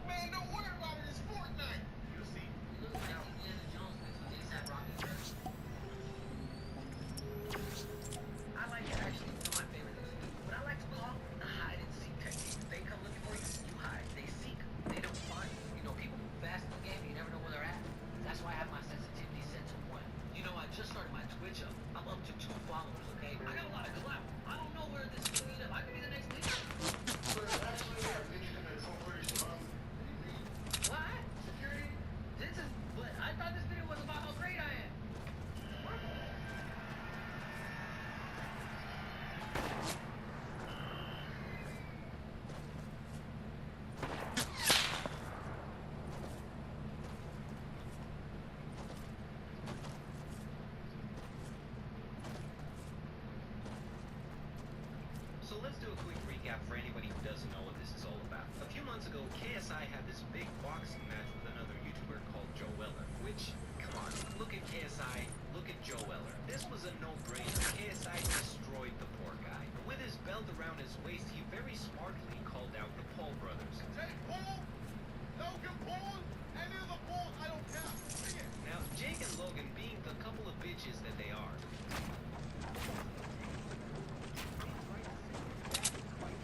Man, don't worry about it. It's Fortnite. You'll see. I like it actually. One of my favorite things to do. What I like to call the hide and seek technique. They come looking for you, you hide. They seek, they don't find. You know, people move fast in the game, you never know where they're at. That's why I have my sensitivity set to 1. You know, I just started my Twitch up. I'm up to 2 followers, okay? I got a lot of clout. I don't know where this is going to end up. I could be the next leader. What? Security? This is, but I thought this video was about how great I am. So let's do a quick recap for anybody who doesn't know what this is all about. A few months ago, KSI had this big boxing match with another YouTuber called Joe Weller, which, come on, look at KSI, look at Joe Weller. This was a no-brainer. KSI destroyed the poor guy. With his belt around his waist, he very smartly called out the Paul brothers. Hey, Paul! Logan Paul! Any of the Paul, I don't care. Bring it. Now, Jake and Logan, being the couple of bitches that they are,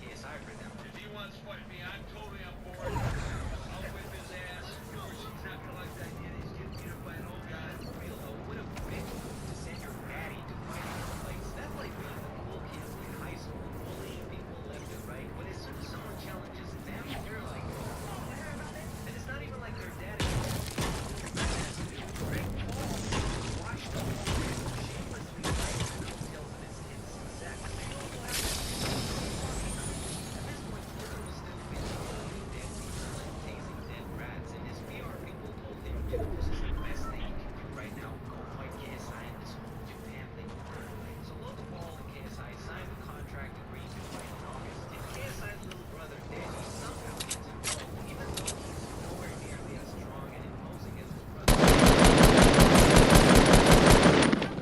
KSI for them. If he wants to fight me, I'm totally on board. I'll whip his ass. Of course, he's not gonna like that kid. He's getting beat up by an old guy. Real though, what a bitch to send your daddy to fight in your place. That's like being the cool kids in high school, bullying people left and right. But as soon as someone challenges them, you're like, oh, and it's not even like their dad is Greg Paul watched the whole thing shamelessly right the coattails of his kids' success. At this point, Logan was still busy dead people and tasing dead rats, and his PR people told him, dude, this is the best thing you can do right now. Go fight KSI in this whole Japan thing. So Logan Paul and KSI signed the contract agreeing to fight in August. And KSI's little brother, Danny, somehow gets involved, even though he's nowhere nearly as strong and imposing as his brother.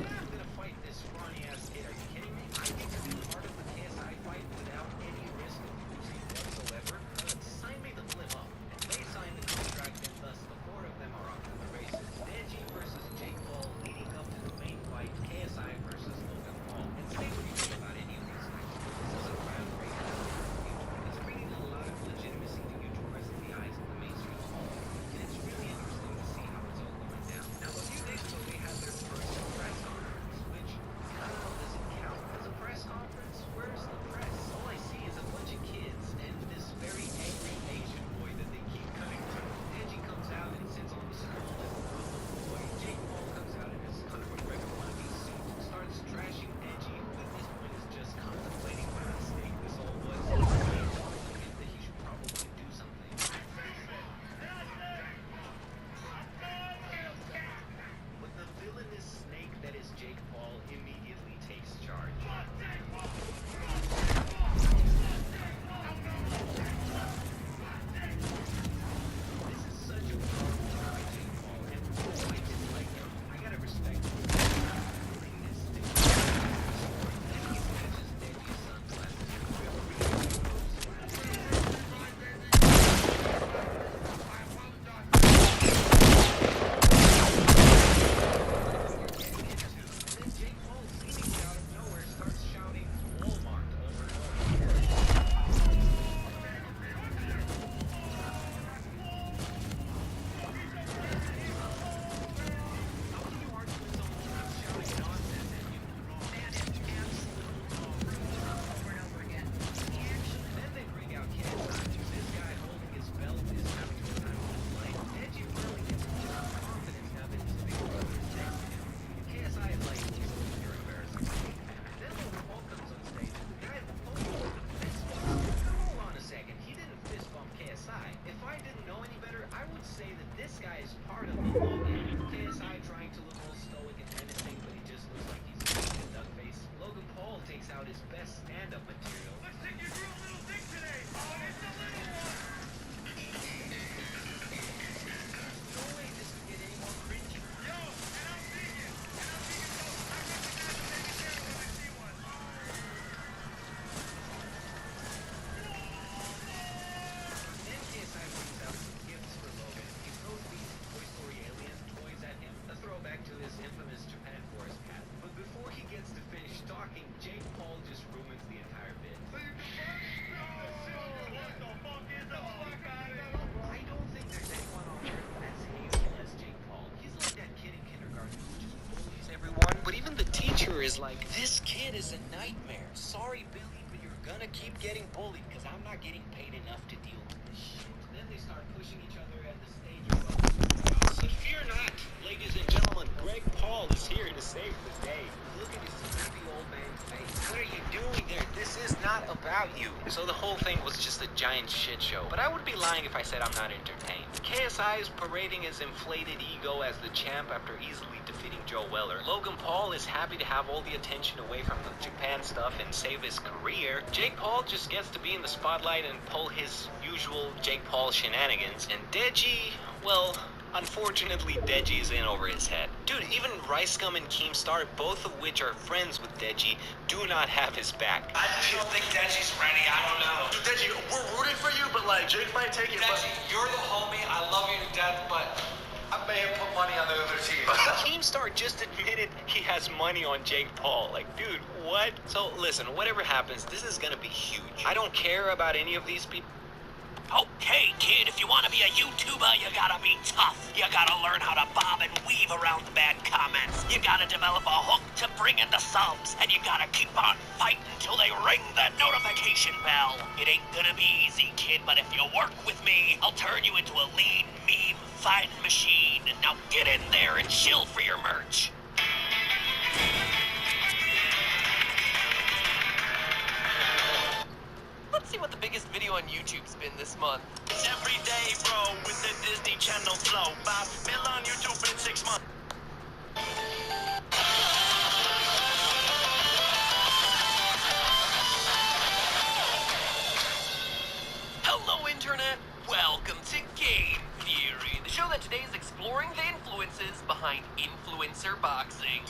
I'm gonna fight this scrawny-ass kid. Are you kidding me? I get to be part of the KSI fight without any risk of losing whatsoever. Sign me the flip up. And they signed the contract, and thus the 4 of them are off to the races. this guy is part of the whole game. KSI trying to look all stoic and menacing, but he just looks like he's weak and duck face. Logan Paul takes out his best stand-up material. Looks like you drew a little dick today, but it's a little one. No way this could get any more cringy. Yo, and I'm vegan. And I'm vegan, so I recognize the baby channel when I see one. Then KSI brings out some gifts for Logan. He throws these Toy Story alien toys at him, a throwback to his infamous Japan Forest hat. But before he gets to finish talking, Jake Paul just ruins the entire bit. So you confirm? No, what the fuck is the fuck out of here? I don't think there's anyone on earth as hateful as Jake Paul. He's like that kid in kindergarten who just bullies everyone. But even the teacher is like, this kid is a nightmare. Sorry, Billy, but you're gonna keep getting bullied because I'm not getting paid enough to deal with this shit. Then they start pushing each other at the stage. But fear not, ladies and gentlemen, Greg Paul is here to save the day. Look at his sleepy old man's face. What are you doing there? This is not about you. So the whole thing was just a giant shit show. But I would be lying if I said I'm not entertained. KSI is parading his inflated ego as the champ after easily defeating Joe Weller. Logan Paul is happy to have all the attention away from the Japan stuff and save his career. Jake Paul just gets to be in the spotlight and pull his usual Jake Paul shenanigans. And Deji, well, unfortunately, Deji is in over his head. Dude, even Rice Scum and Keemstar, both of which are friends with Deji, do not have his back. I don't think Deji's ready. I don't know. Dude, Deji, we're rooting for you, but like Jake might take it. Deji, you're the homie. I love you to death, but I may have put money on the other team. Keemstar just admitted he has money on Jake Paul. Like, dude, what? So, listen, whatever happens, this is gonna be huge. I don't care about any of these people. Okay, kid, if you want to be a YouTuber, you gotta be tough. You gotta learn how to bob and weave around the bad comments. You gotta develop a hook to bring in the subs. And you gotta keep on fighting till they ring that notification bell. It ain't gonna be easy, kid, but if you work with me, I'll turn you into a lean meme fighting machine. Now get in there and chill for your merch. Let's see what the biggest video on YouTube's been this month. It's every day, bro, with the Disney Channel flow. 5 mil on YouTube in 6 months. Hello, Internet! Welcome to Game Theory, the show that today is exploring the influences behind influencer boxing.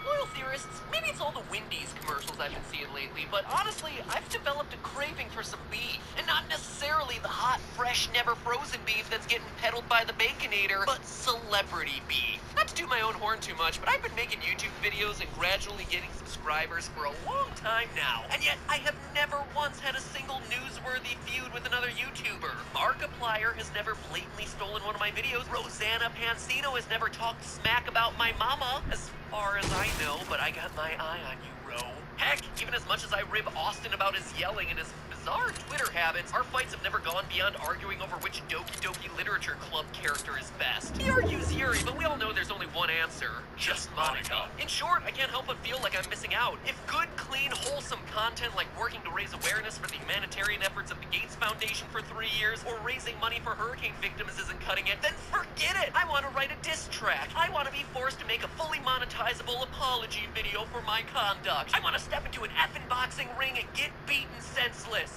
Loyal theorists, maybe it's all the Wendy's commercials I've been seeing lately, but honestly, I've developed a craving for some beef. And not necessarily the hot, fresh, never frozen beef that's getting peddled by the Baconator, but celebrity beef. Not to toot my own horn too much, but I've been making YouTube videos and gradually getting subscribers for a long time now. And yet, I have never once had a single newsworthy feud with another YouTuber. Markiplier has never blatantly stolen one of my videos. Rosanna Pansino has never talked smack about my mama, as far as I know, but I got my eye on you, Ro. Heck, even as much as I rib Austin about his yelling and his bizarre Twitter habits, our fights have never gone beyond arguing over which Doki Doki Literature Club character is best. He argues Yuri, but we all know there's only one answer. Just Monica. In short, I can't help but feel like I'm missing out. If good, clean, wholesome content like working to raise awareness for the humanitarian efforts of the Gates Foundation for 3 years, or raising money for hurricane victims isn't cutting it, then forget it! I want to write a diss track. I want to be forced to make a fully monetizable apology video for my conduct. I want to step into an effing boxing ring and get beaten senseless.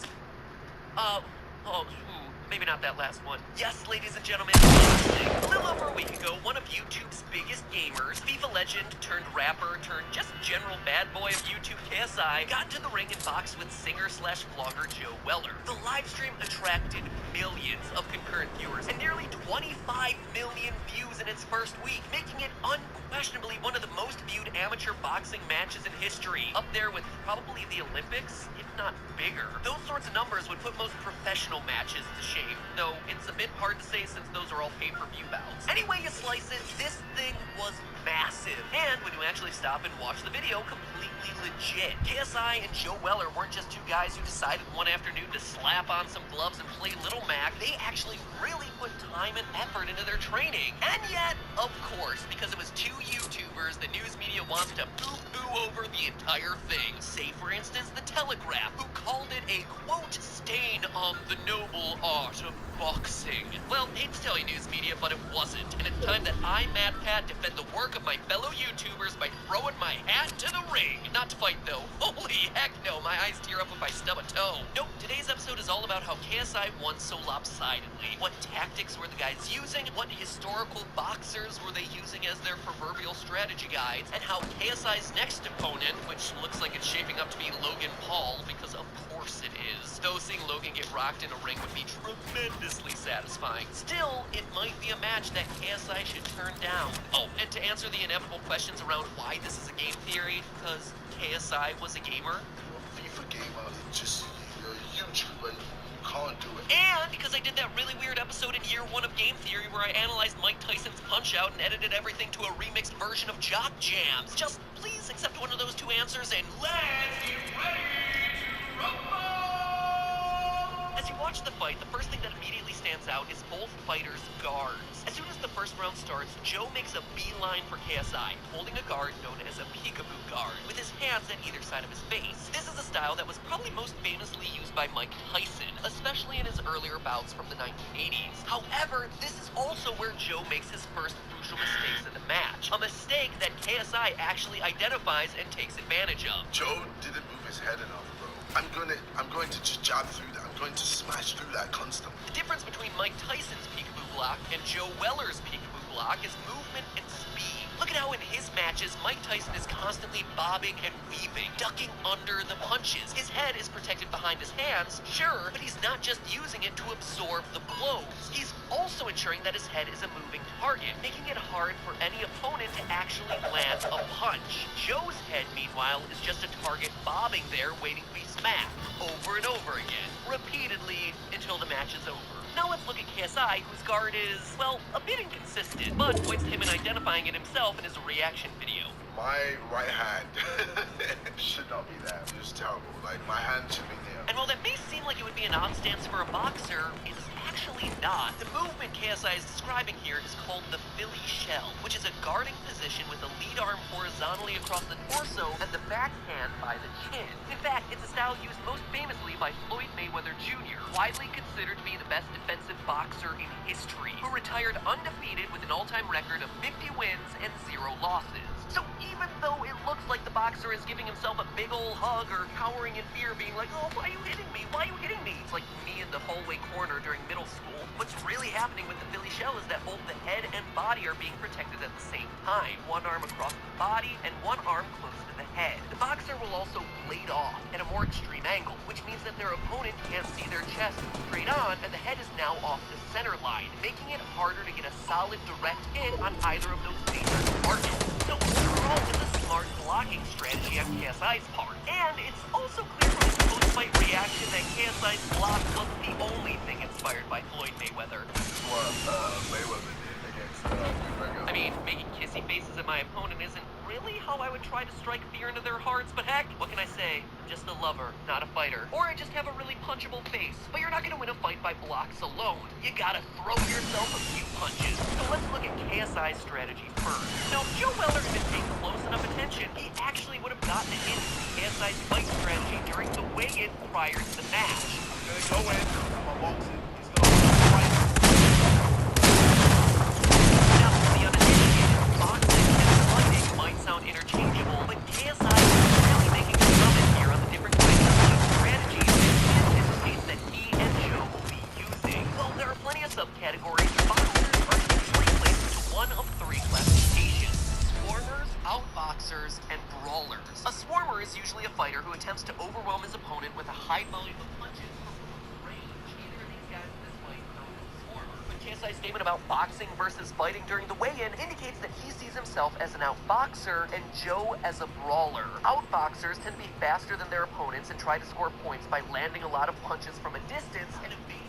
Maybe not that last one. Yes, ladies and gentlemen, a little over a week ago, one of YouTube's biggest gamers, FIFA legend turned rapper turned just general bad boy of YouTube KSI, got into the ring and boxed with singer/vlogger Joe Weller. The live stream attracted millions of concurrent viewers and nearly 25 million views in its first week, making it unquestionably one of the most viewed amateur boxing matches in history, up there with probably the Olympics, if not bigger. Those sorts of numbers would put most professional matches to shame, though it's a bit hard to say since those are all pay-per-view bouts. Anyway you slice it, this thing was massive, and when you actually stop and watch the video, completely legit. KSI and Joe Weller weren't just two guys who decided one afternoon to slap on some gloves and play Little Mac. They actually really put time and effort into their training. And yet, of course, because it was two YouTubers, the news media wants to poo-poo over the entire thing. Say, for instance, The Telegraph, who called it a, quote, stain on the noble art of boxing. Well, hate to tell you, news media, but it wasn't. And it's time that I, Matt Pat, defend the work of my fellow YouTubers by throwing my hat to the ring. Not to fight, though. Holy heck no, my eyes tear up if I stub a toe. Nope, today's episode is all about how KSI won so lopsidedly. What tactics were the guys using? What historical boxers were they using as their proverbial strategy guides? And how KSI's next opponent, which looks like it's shaping up to be Logan Paul, because of course it is. Though seeing Logan get rocked in a ring would be tremendously satisfying. Still, it might be a match that KSI should turn down. Oh, and to answer the inevitable questions around why this is a game theory, because KSI was a gamer. FIFA gamer, just you're a YouTuber, you can't do it. And because I did that really weird episode in year 1 of Game Theory where I analyzed Mike Tyson's Punch-Out and edited everything to a remixed version of Jock Jams. Just please accept one of those two answers and let's get ready to rumble! As you watch the fight, the first thing that immediately stands out is both fighters' guards. As soon as the first round starts, Joe makes a beeline for KSI, holding a guard known as a peekaboo guard, with his hands at either side of his face. This is a style that was probably most famously used by Mike Tyson, especially in his earlier bouts from the 1980s. However, this is also where Joe makes his first crucial mistakes in the match. A mistake that KSI actually identifies and takes advantage of. Joe didn't move his head enough, bro. I'm going to just jab through that. I'm going to smash through that constantly. The difference between Mike Tyson's peekaboo block and Joe Weller's peekaboo block is movement and speed. Look at how in his matches, Mike Tyson is constantly bobbing and weaving, ducking under the punches. His head is protected behind his hands, sure, but he's not just using it to absorb the blows. He's also ensuring that his head is a moving target, making it hard for any opponent to actually land a punch. Joe's head, meanwhile, is just a target bobbing there waiting to be smacked, over and over again, repeatedly until the match is over. Now let's look at KSI, whose guard is, well, a bit inconsistent, but points to him in identifying it himself in his reaction video. My right hand should not be there. It's terrible. Like, my hand should be there. And while that may seem like it would be an odd stance for a boxer, it's actually not. The movement KSI is describing here is called the Philly shell, which is a guarding position with the lead arm horizontally across the torso and the back hand by the chin. In fact, it's a style used most famously by Floyd Mayweather Jr., widely considered to be the best defensive boxer in history, who retired undefeated with an all-time record of 50 wins and 0 losses. So even though it looks like the boxer is giving himself a big ol' hug or cowering in fear, being like, oh, why are you hitting me? Why are you hitting me? It's like me in the hallway corner during middle school. What's really happening with the Philly shell is that both the head and body are being protected at the same time. One arm across the body and one arm close to the head. The boxer will also blade off at a more extreme angle, which means that their opponent can't see their chest straight on, and the head is now off the center line, making it harder to get a solid direct hit on either of those major targets. So overall, it's a smart blocking strategy on KSI's part. And it's also clear from his post-fight reaction that KSI's block wasn't the only thing inspired by Floyd Mayweather. What Mayweather did against McGregor. I mean, making kissy faces at my opponent isn't really how I would try to strike fear into their hearts, but heck, what can I say? I'm just a lover, not a fighter. Or I just have a really punchable face. But you're not gonna win a fight by blocks alone. You gotta throw yourself a few punches. So let's look at KSI's strategy first. Now, if Joe Weller had been paying close enough attention, he actually would have gotten a hint of KSI's fight strategy during the weigh-in prior to the match. I'm gonna go in, I'm gonna box it. He's gonna fight. Now, to the uninitiated, boxing and fighting might sound interchangeable, but KSI is really making a comment here on the different kinds of fight strategies that he anticipates that he and Joe will be using. Well, there are plenty of subcategories. Boxers are usually placed into one of 3 classifications: swarmers, outboxers, and brawlers. A swarmer is usually a fighter who attempts to overwhelm his opponent with a high volume of punches from range. Either of these guys in this fight are known as a swarmer. But KSI's statement about boxing versus fighting during the weigh-in indicates that he sees himself as an outboxer and Joe as a brawler. Outboxers tend to be faster than their opponents and try to score points by landing a lot of punches from a distance and evading